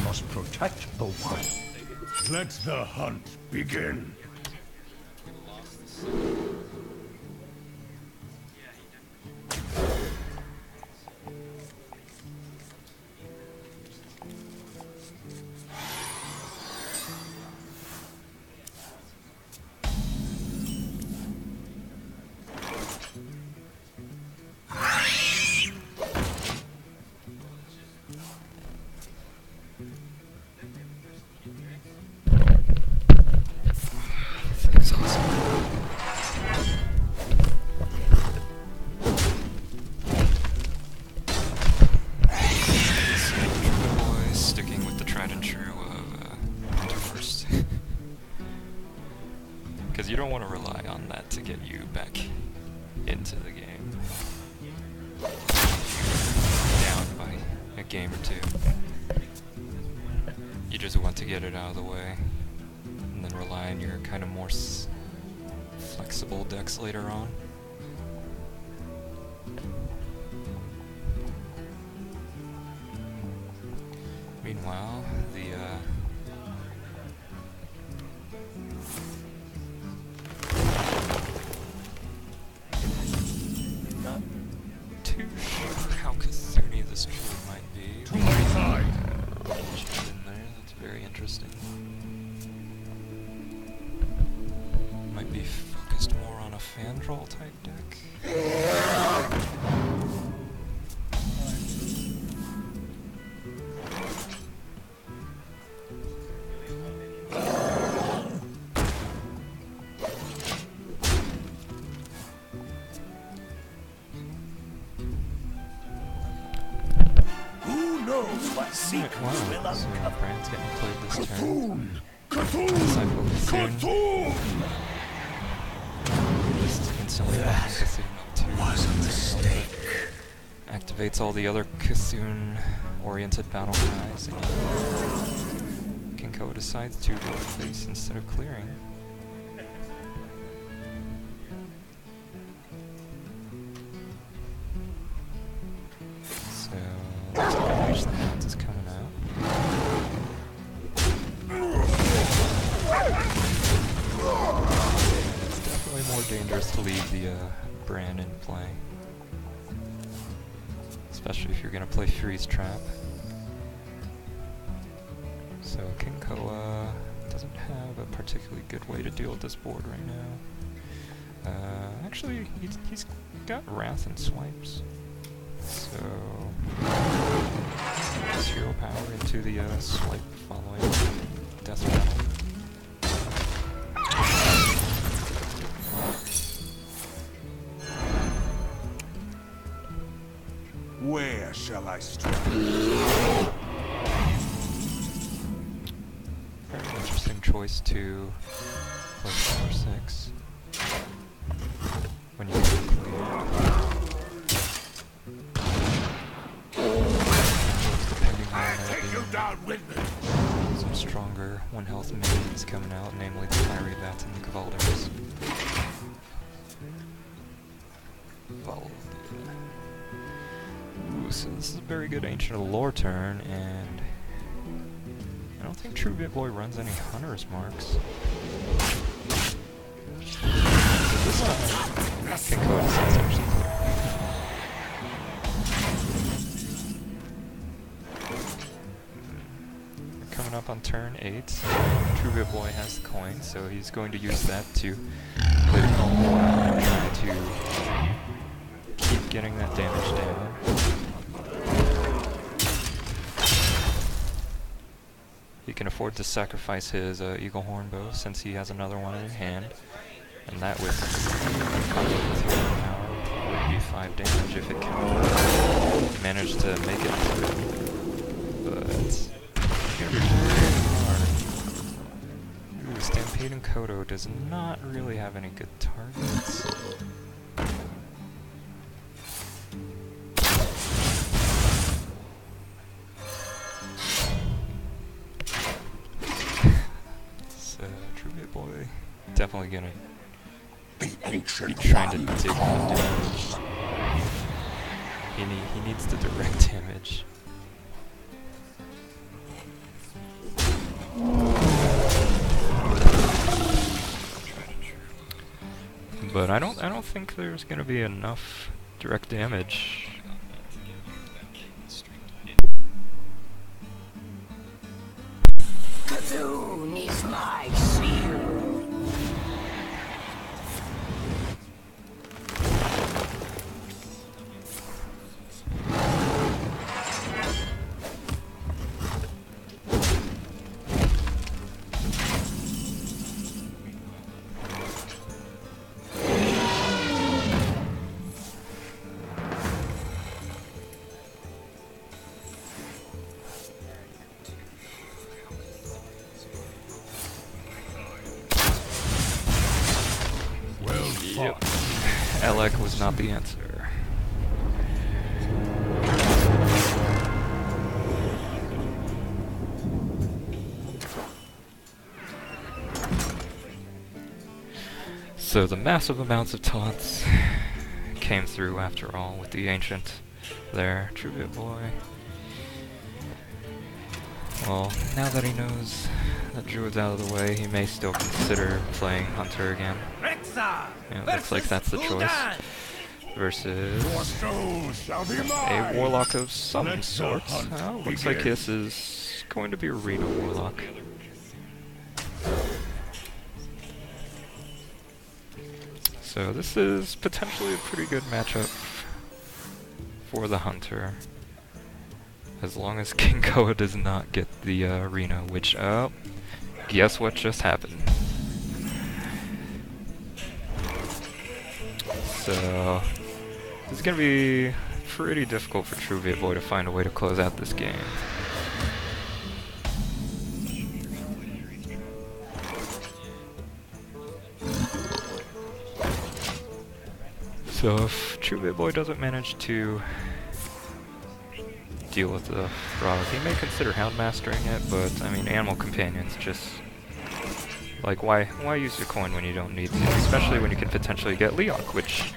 must protect the wild. Let the hunt begin. Because you don't want to rely on that to get you back into the game. Down by a game or two. You just want to get it out of the way. And then rely on your kind of more flexible decks later on. Meanwhile, not too sure how Kasuni this truly might be. To my side! She's in there, that's very interesting. Might be focused more on a Fandral type deck. What secrets will uncover? Brand's getting played this turn. Cthulhu! Just instantly Cthulhu Was a mistake. activates all the other Cthulhu-oriented battle cries, and KingKoa decides to go face instead of clearing. So, looks like the Hound is coming out. It's definitely more dangerous to leave the Bran in play. Especially if you're going to play Freeze Trap. So KingKoa doesn't have a particularly good way to deal with this board right now. Actually, he's got Wrath and Swipes. So, Zero Power into the swipe following Death Rattle. Where shall I strike? Very interesting choice to play 4/6 when you get clear. Depending on some stronger 1 health minions coming out, namely the Fiery Bats and the Kavalders. Ooh, so this is a very good Ancient of Lore turn, and I don't think truvietboi runs any Hunter's Marks. This KingKoa decides actually clear. We're coming up on turn 8. truvietboi has the coin, so he's going to use that to play the KingKoa and try to keep getting that damage down. He can afford to sacrifice his Eagle Horn bow since he has another one in hand, and that with power would be 5 damage if it can manage to make it through. But it's gonna be really hard. Ooh, Stampede and Kodo does not really have any good targets. truvietboi definitely gonna be trying to dig on damage. He needs the direct damage. but I don't think there's gonna be enough direct damage. Cthulhu is my shield. Yep. Elec was not the answer. So the massive amounts of taunts came through after all with the ancient there, truvietboi. Well, now that he knows that Druid's out of the way, he may still consider playing Hunter again. Yeah, it looks like that's the choice. Versus a Warlock of some sort. Looks like this is going to be Arena Warlock. So this is potentially a pretty good matchup for the Hunter. As long as KingKoa does not get the arena, which, guess what just happened? So, it's gonna be pretty difficult for truvietboi to find a way to close out this game. So if truvietboi doesn't manage to deal with the Provo, he may consider Houndmastering it, but I mean, Animal Companion's just like, why use your coin when you don't need to, especially when you can potentially get Leok, which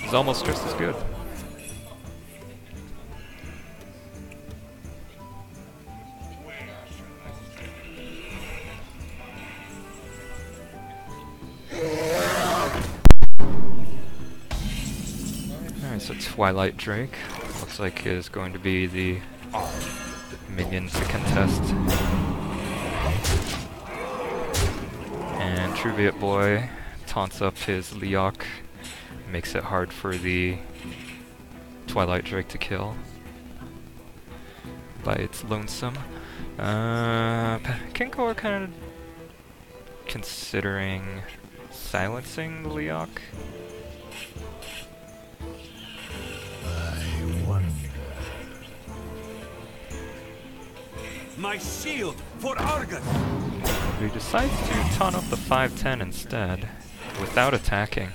is almost just as good. Alright, so Twilight Drake looks like is going to be the minion to contest. And truvietboi taunts up his Leok, makes it hard for the Twilight Drake to kill by its lonesome. KingKoa kind of considering silencing the Leok. My shield for Argon! He decides to taunt up the 510 instead, without attacking.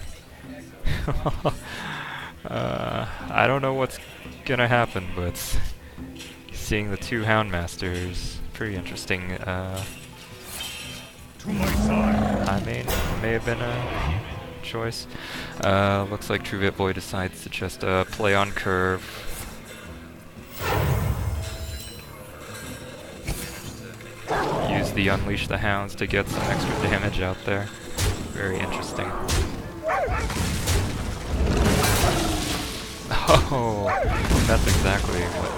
I don't know what's gonna happen, but seeing the two Houndmasters, pretty interesting. To my side. I mean, may have been a choice. Looks like truvietboi decides to just play on curve. Use the Unleash the Hounds to get some extra damage out there. Very interesting. Oh, that's exactly what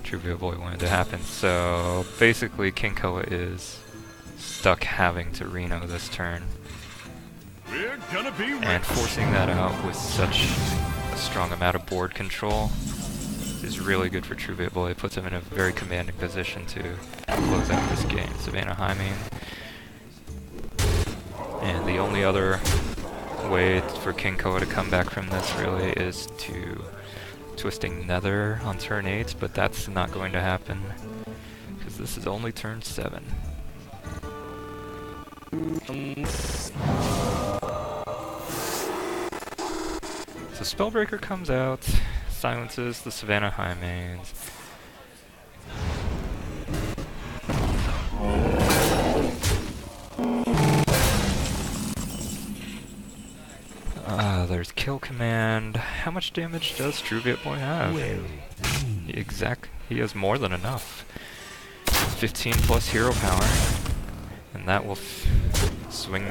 truvietboi wanted to happen. So basically KingKoa is stuck having to Reno this turn. We're gonna be And forcing that out with such a strong amount of board control is really good for truvietboi. It puts him in a very commanding position to close out this game. Savannah Hymen. And the only other way for KingKoa to come back from this really is to Twisting Nether on turn 8, but that's not going to happen because this is only turn 7. So Spellbreaker comes out, silences the Savannah Hymens. There's Kill Command. How much damage does truvietboi have? He has more than enough. 15 plus hero power. And that will swing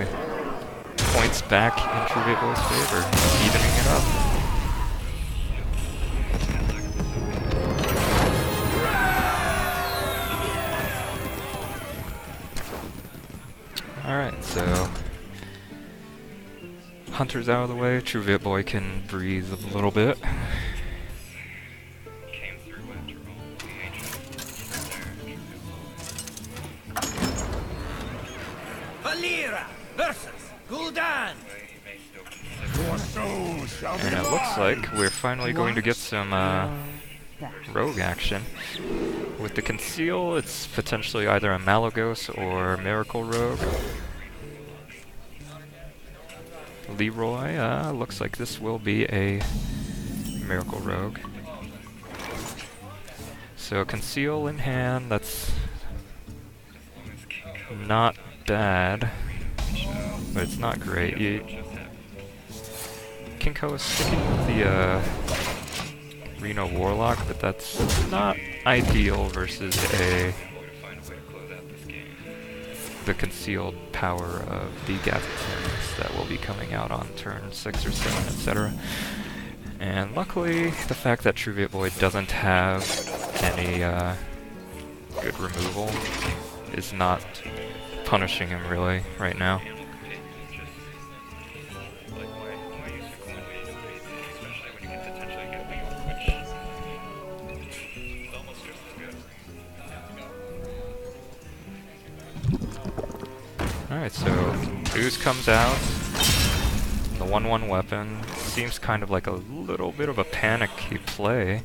points back in truvietboi's favor, evening it up. Alright, so Hunter's out of the way, truvietboi can breathe a little bit. Valera versus Gul'dan. And it looks like we're finally going to get some rogue action. With the Conceal, it's potentially either a Malagos or Miracle Rogue. Leroy, looks like this will be a Miracle Rogue. So Conceal in hand, that's not bad, but it's not great. KingKoa is sticking with the Reno Warlock, but that's not ideal versus the concealed power of the Gazetons that will be coming out on turn 6 or 7, etc. And luckily, the fact that truvietboi doesn't have any good removal is not punishing him really right now. Alright, so Ooze comes out. The 1/1 weapon seems kind of like a little bit of a panicky play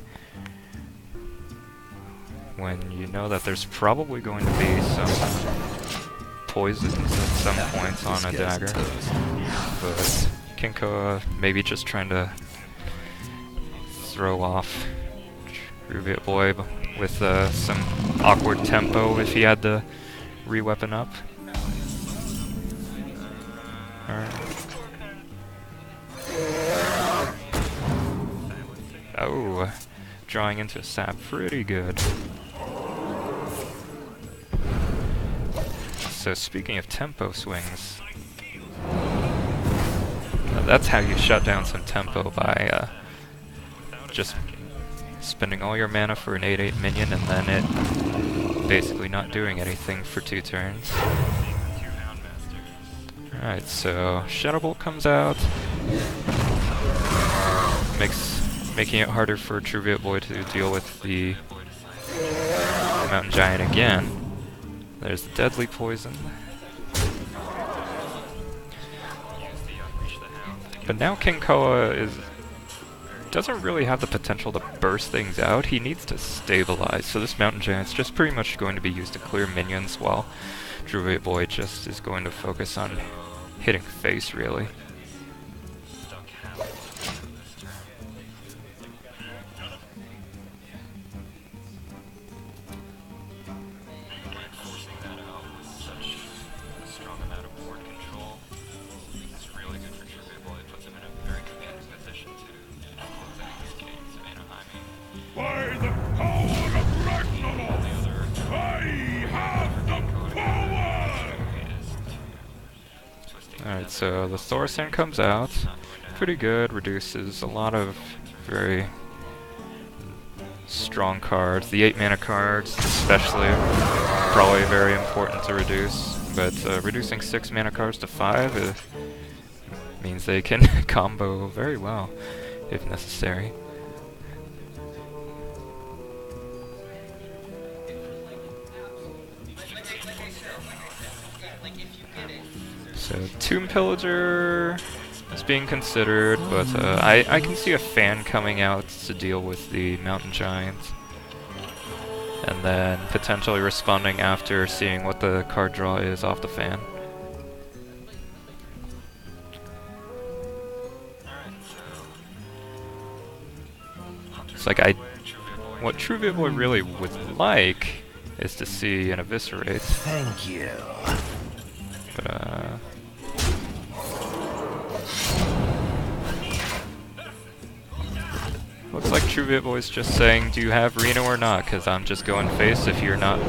when you know that there's probably going to be some poisons at some points on a dagger. But KingKoa maybe just trying to throw off truvietboi with some awkward tempo if he had to re-weapon up. Alright. Oh, drawing into a sap pretty good. So speaking of tempo swings, that's how you shut down some tempo, by just spending all your mana for an 8/8 minion and then it basically not doing anything for 2 turns. Alright, so Shadow Bolt comes out, making it harder for truvietboi to deal with the Mountain Giant again. There's the Deadly Poison. But now KingKoa doesn't really have the potential to burst things out. He needs to stabilize, so this Mountain Giant's just pretty much going to be used to clear minions, while truvietboi just is going to focus on hitting face, really. By the power of Ragnarok, I have the power! Alright, so the Thorsan comes out. Pretty good, reduces a lot of very strong cards. The 8 mana cards especially probably very important to reduce, but reducing 6 mana cards to 5 means they can combo very well if necessary. So Tomb Pillager is being considered, but I can see a fan coming out to deal with the Mountain Giant, and then potentially responding after seeing what the card draw is off the fan. It's like what truvietboi really would like is to see an Eviscerate. Thank you. But looks like truvietboi's just saying, do you have Reno or not? Because I'm just going face if you're not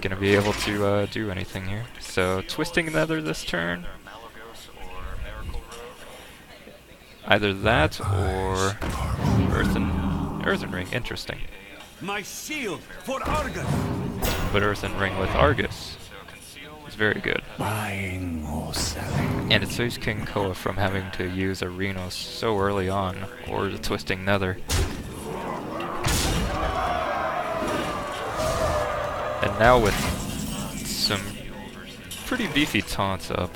gonna be able to do anything here. So Twisting Nether this turn. Either that or Earthen Ring. Interesting. My shield for Argus. But Earthen Ring with Argus is very good. Buying or selling. And it saves KingKoa from having to use Arenos so early on, or the Twisting Nether. And now with some pretty beefy taunts up,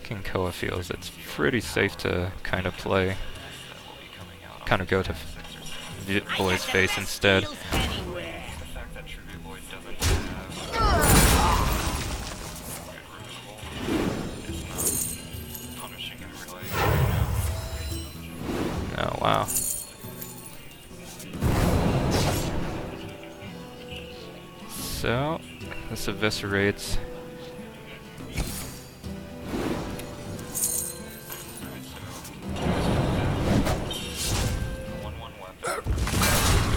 KingKoa feels it's pretty safe to kind of play, kind of go to Vietboi's face instead. Oh wow. So, this eviscerates.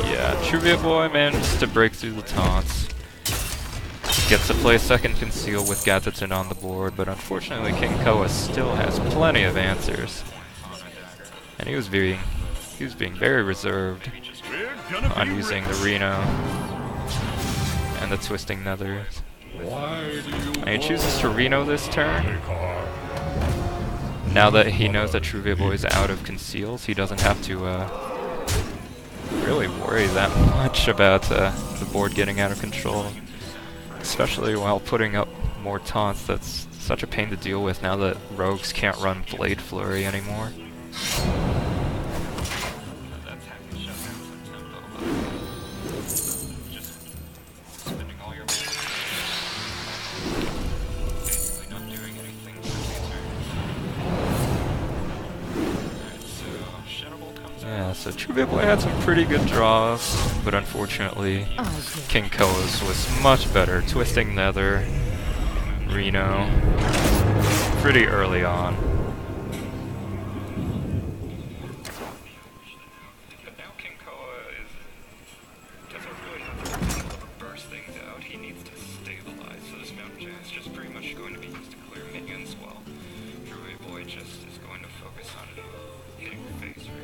Yeah, truvietboi manages to break through the taunts. Gets to play a second conceal with Gatatin on the board, but unfortunately KingKoa still has plenty of answers. And he was being very reserved on using the Reno and the Twisting Nether. And he chooses to Reno this turn. Now that he knows that truvietboi is out of conceals, he doesn't have to really worry that much about the board getting out of control. Especially while putting up more taunts. That's such a pain to deal with now that rogues can't run Blade Flurry anymore. Yeah, so truvietboi had some pretty good draws, but unfortunately KingKoa's was much better. Twisting Nether, Reno, pretty early on. But now KingKoa doesn't really have to burst things out. He needs to stabilize, so this Mountain Giant is just pretty much going to be used to clear minions, while truvietboi just is going to focus on hitting the face, really.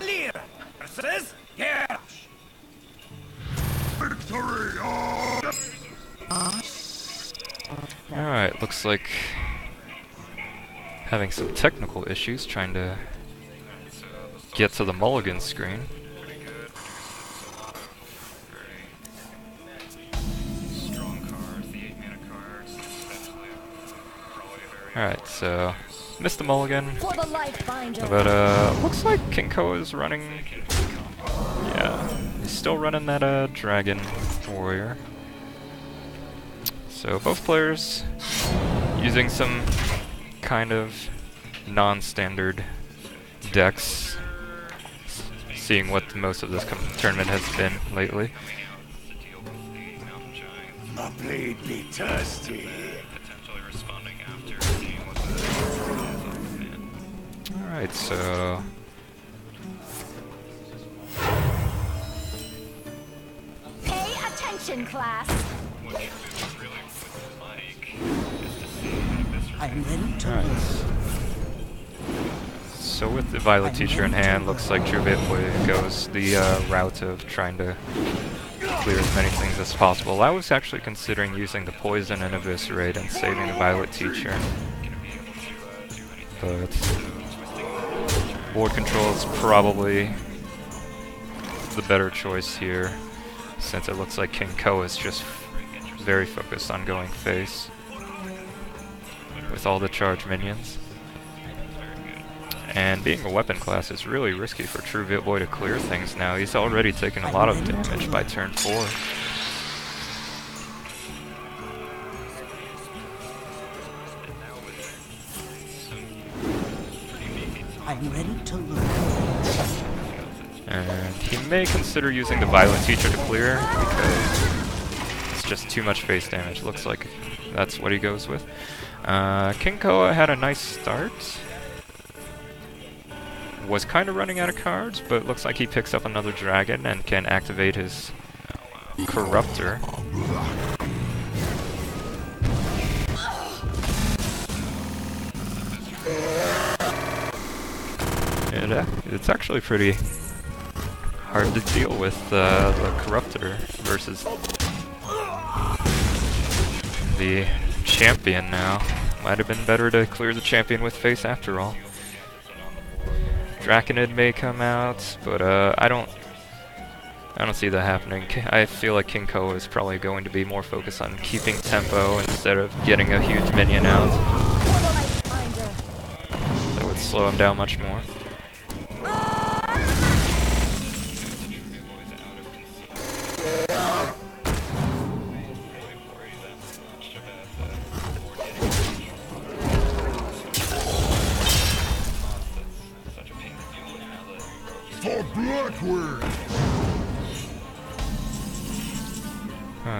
Lira versus Hearth. Victory! Alright, looks like having some technical issues trying to get to the mulligan screen. Alright, so missed the mulligan. For the Lightfinder. But looks like KingKoa is running. Yeah, he's still running that Dragon Warrior. So both players using some kind of non-standard decks, seeing what most of this tournament has been lately. My blade be thirsty. Alright, so Pay attention, class. I'm ready to alright. So with the Violet Teacher in hand, looks like truvietboi goes the route of trying to clear as many things as possible. I was actually considering using the Poison and Eviscerate and saving the Violet Teacher. But board control is probably the better choice here, since it looks like KingKoa is just very focused on going face with all the charge minions. And being a weapon class is really risky for truvietboi to clear things now. He's already taken a lot of damage by turn 4. I'm ready to learn. And he may consider using the Violent Teacher to clear, because it's just too much face damage. Looks like that's what he goes with. KingKoa had a nice start. was kind of running out of cards, but looks like he picks up another dragon and can activate his Corruptor. And it's actually pretty hard to deal with the Corruptor versus the champion now. Might have been better to clear the champion with face after all. Draconid may come out, but I don't see that happening. I feel like KingKoa is probably going to be more focused on keeping tempo instead of getting a huge minion out. That would slow him down much more. For Blackwood!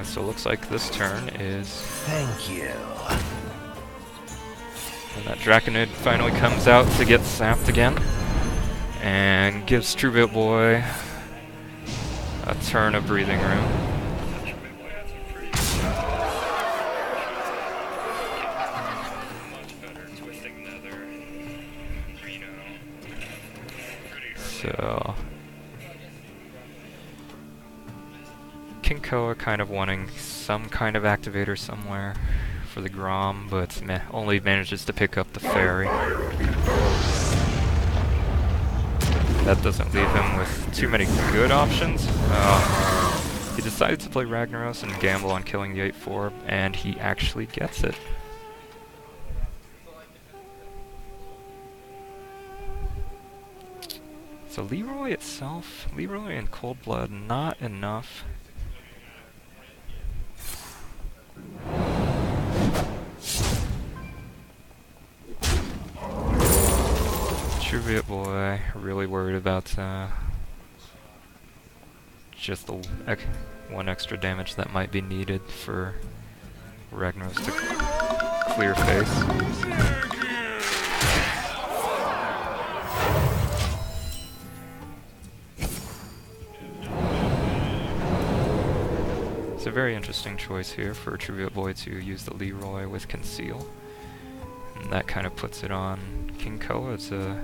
So it looks like this turn is... Thank you. And that Draconid finally comes out to get sapped again. And gives truvietboi a turn of breathing room. So... KingKoa kind of wanting some kind of activator somewhere for the Grom, but only manages to pick up the Fairy. That doesn't leave him with too many good options. He decided to play Ragnaros and gamble on killing the 8-4, and he actually gets it. So Leroy itself, Leroy and Cold Blood, not enough. Truvietboi, really worried about just the one extra damage that might be needed for Ragnaros to clear face. It's a very interesting choice here for truvietboi to use the Leroy with Conceal. And that kind of puts it on KingKoa to...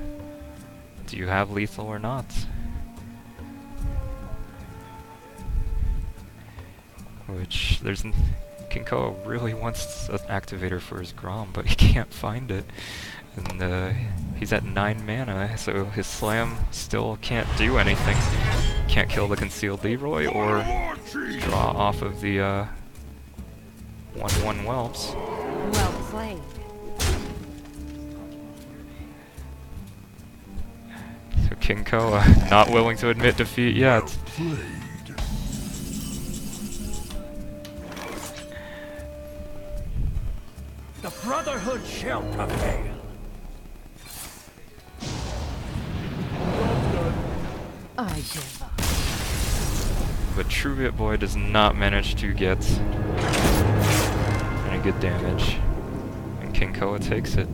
do you have lethal or not? Which, KingKoa really wants an activator for his Grom, but he can't find it. And he's at 9 mana, so his Slam still can't do anything. Can't kill the Concealed Leroy or draw off of the 1/1 Whelps. Well played. So KingKoa not willing to admit defeat yet. The Brotherhood shall prevail. I give up. But truvietboi does not manage to get any good damage. And KingKoa takes it.